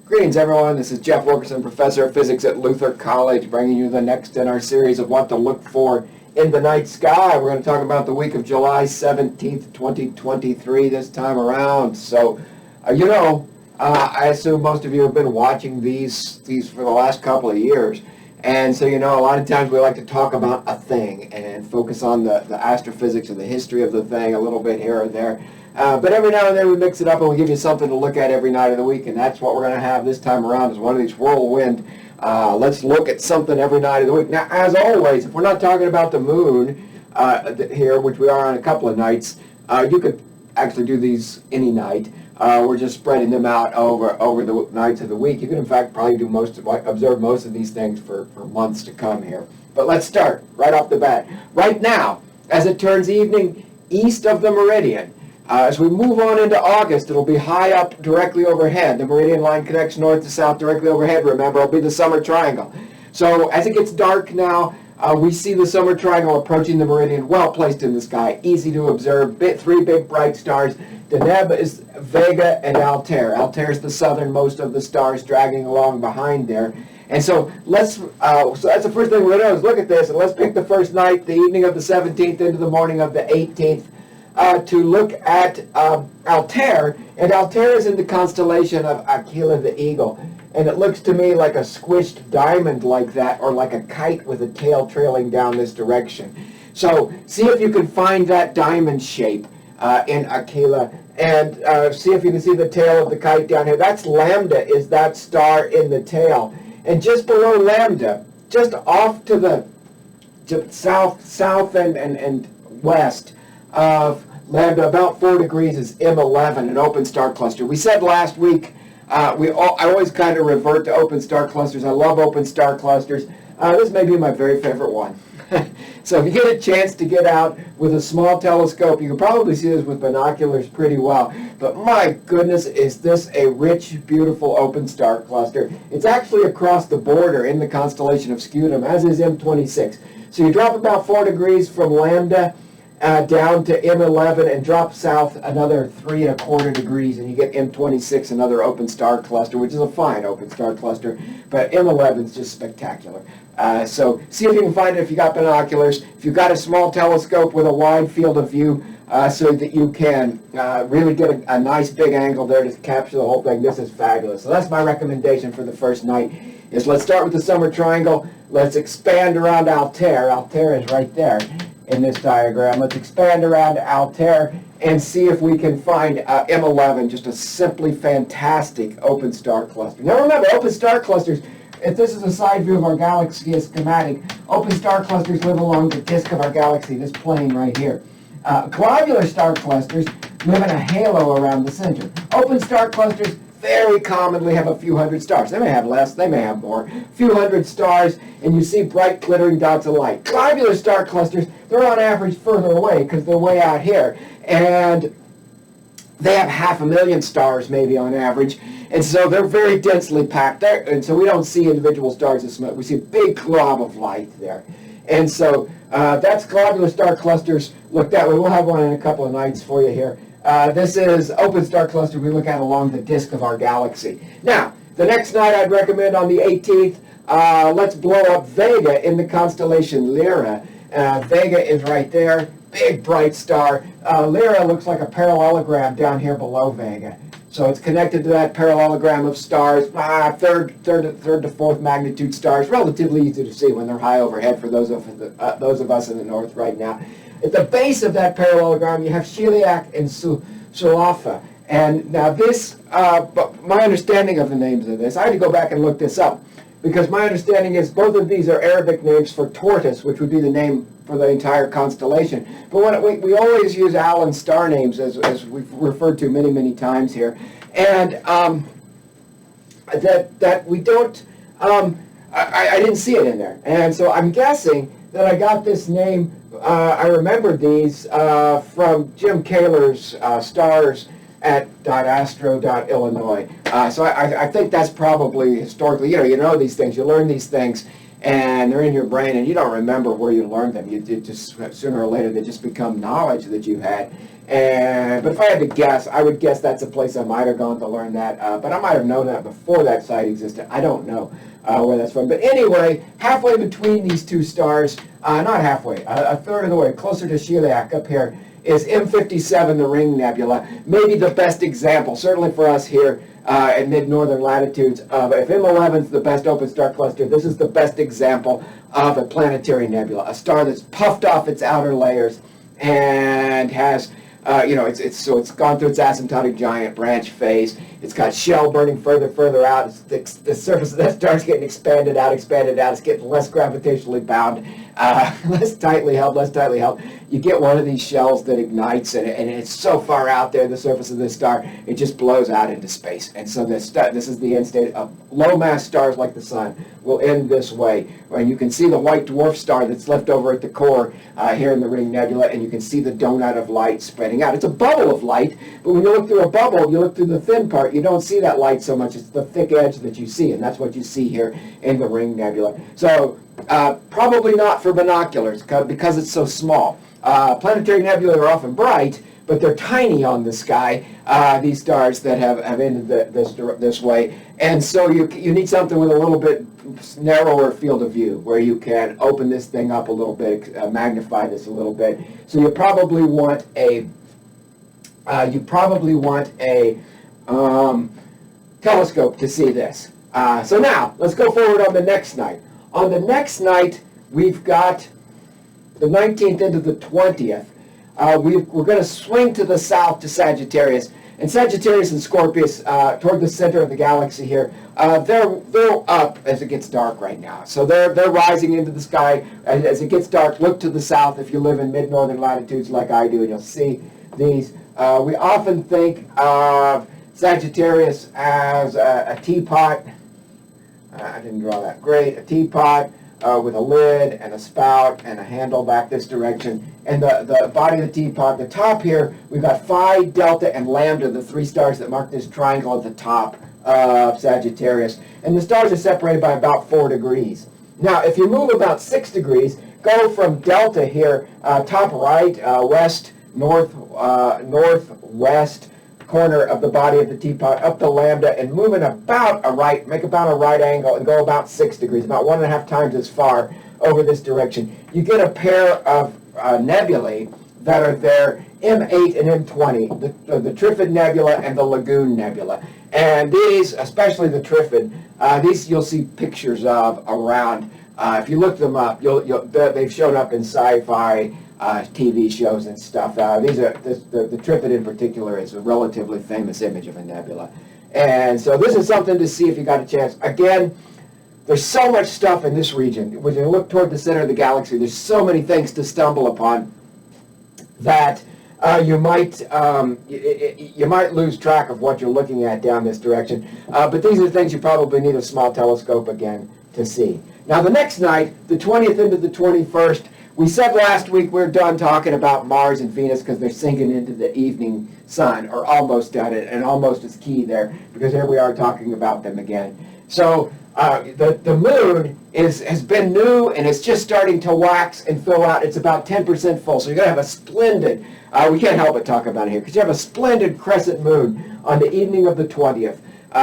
Greetings, everyone. This is Jeff Wilkerson, Professor of Physics at Luther College, bringing you the next in our series of what to look for in the night sky. We're going to talk about the week of July 17th, 2023 this time around. So, I assume most of you have been watching these for the last couple of years. And so, a lot of times we like to talk about a thing and focus on the astrophysics and the history of the thing a little bit here or there. But every now and then we mix it up and we give you something to look at every night of the week, and that's what we're going to have this time around is one of these whirlwind, let's look at something every night of the week. Now, as always, if we're not talking about the moon here, which we are on a couple of nights, you could actually do these any night. We're just spreading them out over the nights of the week. You can, in fact, probably observe most of these things for months to come here. But let's start right off the bat. Right now, as it turns evening, east of the meridian, as we move on into August, it'll be high up directly overhead. The meridian line connects north to south directly overhead. Remember, it'll be the summer triangle. So as it gets dark now, we see the summer triangle approaching the meridian, well placed in the sky, easy to observe. Three big bright stars. Deneb is Vega and Altair. Altair is the southernmost of the stars dragging along behind there. And so so that's the first thing we're going to do is look at this, and let's pick the first night, the evening of the 17th into the morning of the 18th. To look at Altair, and Altair is in the constellation of Aquila the Eagle, and it looks to me like a squished diamond like that, or like a kite with a tail trailing down this direction. So see if you can find that diamond shape in Aquila, and see if you can see the tail of the kite down here. That's Lambda, is that star in the tail, and just below Lambda, just off to the south and west of Lambda, about 4 degrees, is M11, an open star cluster. We said last week, I always kind of revert to open star clusters. I love open star clusters. This may be my very favorite one. So if you get a chance to get out with a small telescope, you can probably see this with binoculars pretty well. But my goodness, is this a rich, beautiful open star cluster. It's actually across the border in the constellation of Scutum, as is M26. So you drop about 4 degrees from Lambda down to M11 and drop south another 3¼ degrees, and you get M26, another open star cluster, which is a fine open star cluster, but M11 is just spectacular. So see if you can find it if you got binoculars, if you've got a small telescope with a wide field of view, so that you can really get a nice big angle there to capture the whole thing. This is fabulous. So that's my recommendation for the first night, is let's start with the summer triangle. Let's expand around Altair. Altair is right there in this diagram. Let's expand around Altair and see if we can find M11, just a simply fantastic open star cluster. Now remember, open star clusters, if this is a side view of our galaxy schematic, open star clusters live along the disk of our galaxy, this plane right here. Globular star clusters live in a halo around the center. Open star clusters very commonly have a few hundred stars. They may have less, they may have more. A few hundred stars, and you see bright glittering dots of light. Globular star clusters, they're on average further away because they're way out here. And they have 500,000 stars maybe on average. And so they're very densely packed there. And so we don't see individual stars as much. We see a big glob of light there. And so that's globular star clusters looked at. We'll have one in a couple of nights for you here. This is open star cluster we look at along the disk of our galaxy. Now, the next night I'd recommend on the 18th, let's blow up Vega in the constellation Lyra. Vega is right there, big bright star. Lyra looks like a parallelogram down here below Vega. So it's connected to that parallelogram of stars, third to fourth magnitude stars, relatively easy to see when they're high overhead for those of us in the north right now. At the base of that parallelogram, you have Chiliac and Sulafa. And now this, my understanding of the names of this, I had to go back and look this up, because my understanding is both of these are Arabic names for tortoise, which would be the name for the entire constellation. But we always use Allen star names, as we've referred to many, many times here. And that we don't, I didn't see it in there. And so I'm guessing that I got this name, I remembered these from Jim Kaler's stars at .astro.illinois. So I think that's probably historically, you know these things, you learn these things, and they're in your brain, and you don't remember where you learned them. It just sooner or later they just become knowledge that you had. But if I had to guess, I would guess that's a place I might have gone to learn that. But I might have known that before that site existed. I don't know where that's from. But anyway, halfway between these two stars, not halfway, a third of the way, closer to Chiliac up here, is M57, the Ring Nebula. Maybe the best example, certainly for us here at mid-northern latitudes. If M11 is the best open star cluster, this is the best example of a planetary nebula, a star that's puffed off its outer layers and has, it's gone through its asymptotic giant branch phase. It's got shell burning further out. The surface of that star is getting expanded out. It's getting less gravitationally bound, less tightly held. You get one of these shells that ignites, and it's so far out there, the surface of this star, it just blows out into space. And so this is the end state of low-mass stars like the Sun will end this way. And you can see the white dwarf star that's left over at the core here in the Ring Nebula, and you can see the donut of light spreading out. It's a bubble of light, but when you look through a bubble, you look through the thin part, you don't see that light so much. It's the thick edge that you see, and that's what you see here in the Ring Nebula. So probably not for binoculars because it's so small. Planetary nebulae are often bright, but they're tiny on the sky, these stars that have ended this way. And so you need something with a little bit narrower field of view where you can open this thing up a little bit, magnify this a little bit. So you probably want a telescope to see this. So now, let's go forward on the next night. On the next night, we've got the 19th into the 20th. We're going to swing to the south to Sagittarius. And Sagittarius and Scorpius, toward the center of the galaxy here, they're up as it gets dark right now. So they're rising into the sky. As it gets dark, look to the south if you live in mid-northern latitudes like I do, and you'll see these. We often think of Sagittarius as a teapot. I didn't draw that great. A teapot with a lid and a spout and a handle back this direction. And the body of the teapot, the top here, we've got Phi, Delta, and Lambda, the three stars that mark this triangle at the top of Sagittarius. And the stars are separated by about 4 degrees. Now, if you move about 6 degrees, go from Delta here, top right, west, northwest corner of the body of the teapot up to Lambda, and move in make about a right angle and go about 6 degrees, about 1.5 times as far over this direction. You get a pair of nebulae that are there, M8 and M20, the Trifid Nebula and the Lagoon Nebula. And these, especially the Trifid, these you'll see pictures of around. If you look them up, they've shown up in sci-fi TV shows and stuff. The Trifid in particular is a relatively famous image of a nebula. And so this is something to see if you got a chance. Again, there's so much stuff in this region. When you look toward the center of the galaxy, there's so many things to stumble upon that you might lose track of what you're looking at down this direction. But these are things you probably need a small telescope again to see. Now the next night, the 20th into the 21st, we said last week we're done talking about Mars and Venus because they're sinking into the evening sun, or almost done it, and almost is key there because here we are talking about them again. So the moon has been new and it's just starting to wax and fill out. It's about 10% full, so you're going to have a splendid, we can't help but talk about it here, because you have a splendid crescent moon on the evening of the 20th.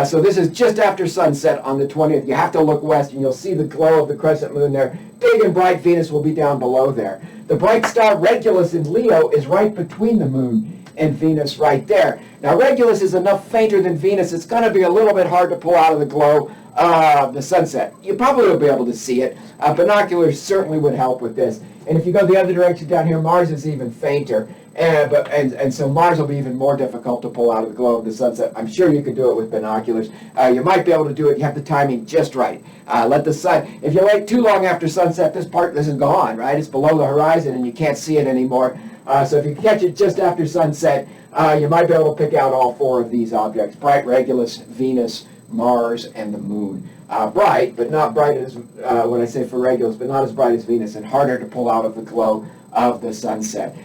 So this is just after sunset on the 20th. You have to look west and you'll see the glow of the crescent moon there. Big and bright. Venus will be down below there. The bright star Regulus in Leo is right between the moon and Venus right there. Now Regulus is enough fainter than Venus, it's going to be a little bit hard to pull out of the glow of the sunset. You probably will be able to see it. Binoculars certainly would help with this. And if you go the other direction down here, Mars is even fainter. And so Mars will be even more difficult to pull out of the glow of the sunset. I'm sure you could do it with binoculars. You might be able to do it. You have the timing just right. Let the sun, if you wait too long after sunset, this is gone, right? It's below the horizon and you can't see it anymore. So if you catch it just after sunset, you might be able to pick out all 4 of these objects: bright Regulus, Venus, Mars, and the moon. Bright, but not bright as, when I say for Regulus, but not as bright as Venus, and harder to pull out of the glow of the sunset.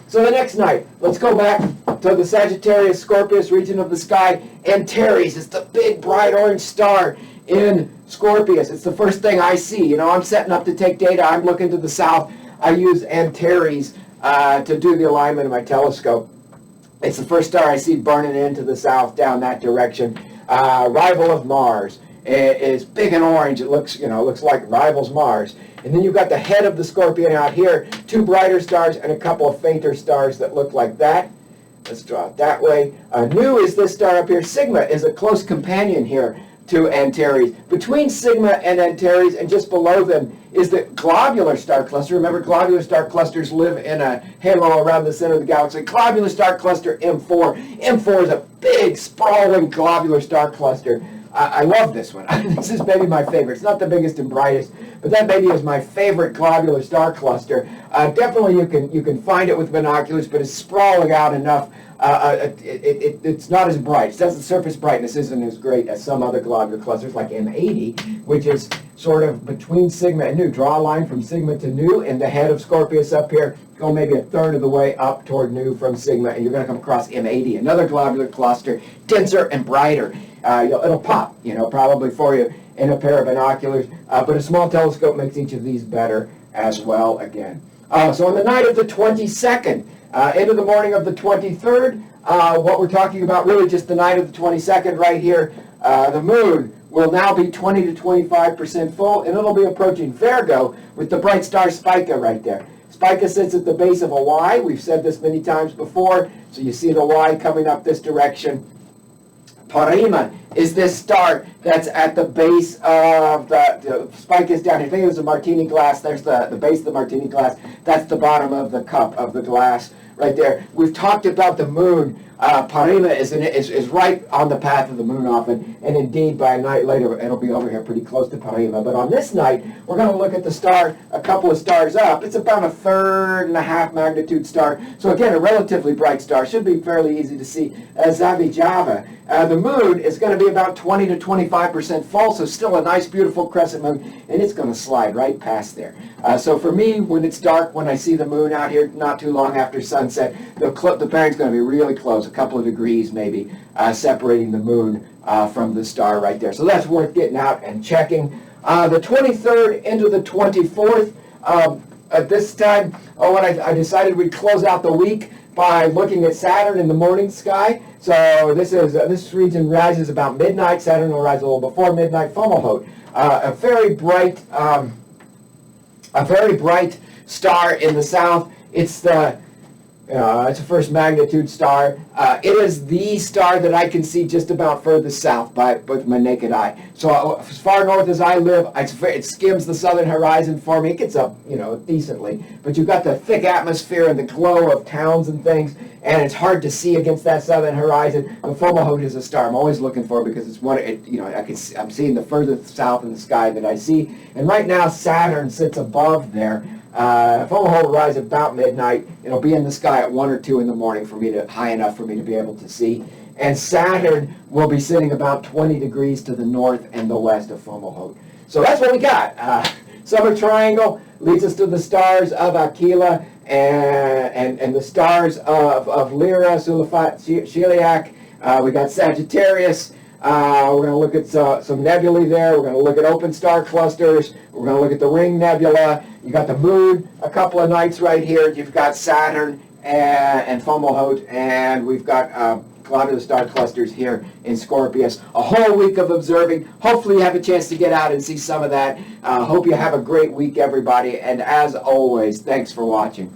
So the next night, let's go back to the Sagittarius Scorpius region of the sky. Antares is the big bright orange star in Scorpius. It's the first thing I see. You know, I'm setting up to take data. I'm looking to the south. I use Antares to do the alignment of my telescope. It's the first star I see burning into the south down that direction. Rival of Mars. It is big and orange. It looks, you know, looks like rivals Mars. And then you've got the head of the Scorpion out here, two brighter stars and a couple of fainter stars that look like that. Let's draw it that way. Nu is this star up here. Sigma is a close companion here to Antares. Between Sigma and Antares and just below them is the globular star cluster. Remember, globular star clusters live in a halo around the center of the galaxy. Globular star cluster M4. M4 is a big, sprawling globular star cluster. I love this one. This is maybe my favorite. It's not the biggest and brightest, but that maybe is my favorite globular star cluster. Definitely you can find it with binoculars, but it's sprawling out enough. It's not as bright. The surface brightness isn't as great as some other globular clusters like M80, which is sort of between Sigma and Nu. Draw a line from Sigma to Nu, and the head of Scorpius up here, go maybe a third of the way up toward Nu from Sigma, and you're going to come across M80, another globular cluster, denser and brighter. It'll pop, you know, probably for you in a pair of binoculars, but a small telescope makes each of these better as well again. So on the night of the 22nd, into the morning of the 23rd, what we're talking about really just the night of the 22nd right here, the moon will now be 20 to 25% full, and it'll be approaching Virgo with the bright star Spica right there. Spica sits at the base of a Y. We've said this many times before, so you see the Y coming up this direction. Parima is this star that's at the base of the Spica is down here. Think of it as a martini glass. There's the base of the martini glass. That's the bottom of the cup of the glass right there. We've talked about the moon. Parima is right on the path of the moon often, and indeed by a night later it'll be over here pretty close to Parima. But on this night, we're going to look at the star a couple of stars up. It's about a 1.5 magnitude star. So again, a relatively bright star. Should be fairly easy to see. Zavijava. The moon is going to be about 20 to 25% full, so still a nice, beautiful crescent moon, and it's going to slide right past there. So for me, when it's dark, when I see the moon out here not too long after sunset, the pairing's going to be really close, a couple of degrees maybe, separating the moon from the star right there. So that's worth getting out and checking. The 23rd into the 24th, at this time, I decided we'd close out the week by looking at Saturn in the morning sky. So this region rises about midnight. Saturn will rise a little before midnight. Fomalhaut, a very bright star in the south. It's a first magnitude star. It is the star that I can see just about furthest south with my naked eye. So as far north as I live, it skims the southern horizon for me. It gets up, you know, decently. But you've got the thick atmosphere and the glow of towns and things, and it's hard to see against that southern horizon. And Fomalhaut is a star I'm always looking for because it's I'm seeing the furthest south in the sky that I see. And right now Saturn sits above there. Fomalhaut will rise about midnight. It'll be in the sky at 1 or 2 in the morning high enough for me to be able to see. And Saturn will be sitting about 20 degrees to the north and the west of Fomalhaut. So that's what we got. Summer triangle leads us to the stars of Aquila and the stars of Lyra, Celiac. We got Sagittarius. We're going to look at some nebulae there. We're going to look at open star clusters. We're going to look at the ring nebula. You got the moon a couple of nights right here. You've got Saturn and Fomalhaut, and we've got globular star clusters here in Scorpius. A whole week of observing. Hopefully you have a chance to get out and see some of that. Hope you have a great week, everybody. And as always, thanks for watching.